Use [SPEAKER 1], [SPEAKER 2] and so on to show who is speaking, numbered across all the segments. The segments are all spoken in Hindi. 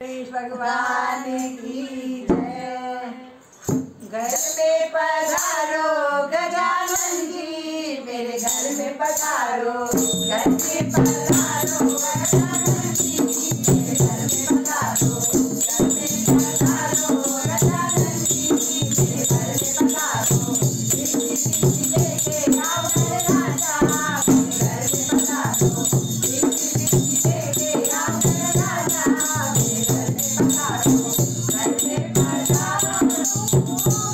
[SPEAKER 1] गणेश भगवान की जय। घर में पधारो गजानन जी, मेरे घर में पधारो, घर में पधारो गजानन जी, मेरे घर में पधारो, घर में पधारो गजानन जी, मेरे घर में पधारो। लेके आओ राजा, मेरे घर में पधारो, लेके आओ राजा, मेरे घर में पधारो, घर में पधारो,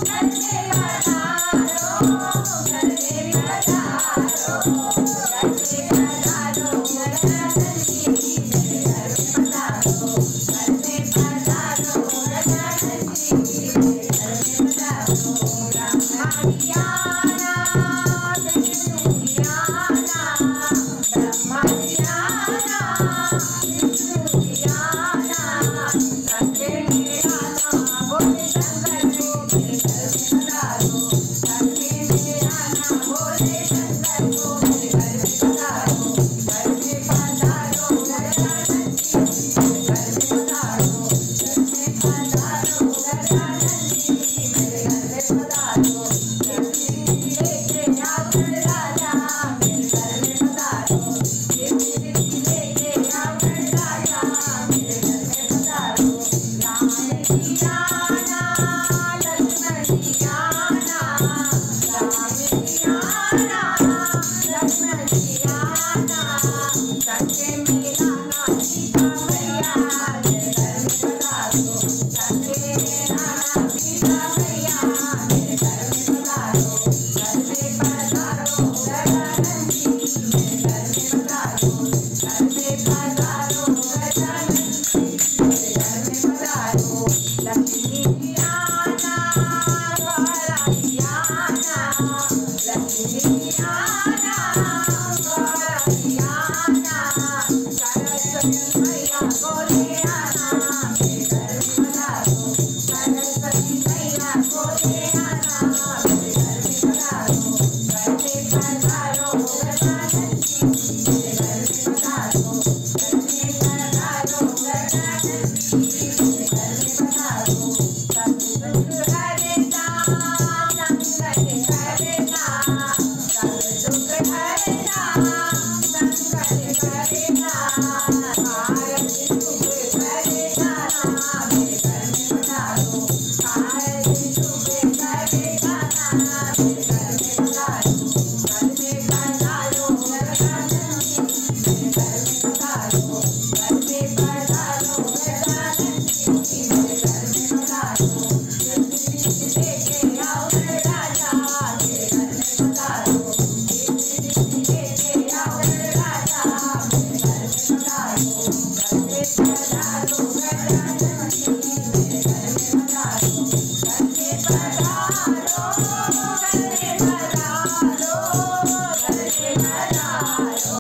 [SPEAKER 1] घर में पधारो, घर में पधारो, घर में पधारो गजानन जी, मेरे घर में पधारो, घर में पधारो गजानन जी, मेरे घर में पधारो। ब्रह्मा जी आना, विष्णु जी आना, ब्रह्मा जी आना, विष्णु जी आना, संजय जी आना, भोले शंकर जी मेरे घर में पधारो, संजय जी आना, भोले शंकर को मेरे घर में पधारो, घर में पधारो गजानन जी, मेरे घर में पधारो, घर में पधारो गजानन जी, मेरे घर में पधारो। लेके आओ राजा, मेरे घर में पधारो, लेके आओ राजा, मेरे घर में पधारो। राम जी आना, लक्ष्मण जी आना, राम जी आना, लक्ष्मण जी आना, संजय मिलाना सीता मैया, मेरे घर में पधारो, संजय मिलाना सीता मैया, मेरे घर में पधारो, घर में पधारो गजानन जी, मेरे घर में पधारो, घर में पधारो गजानन जी, मेरे घर में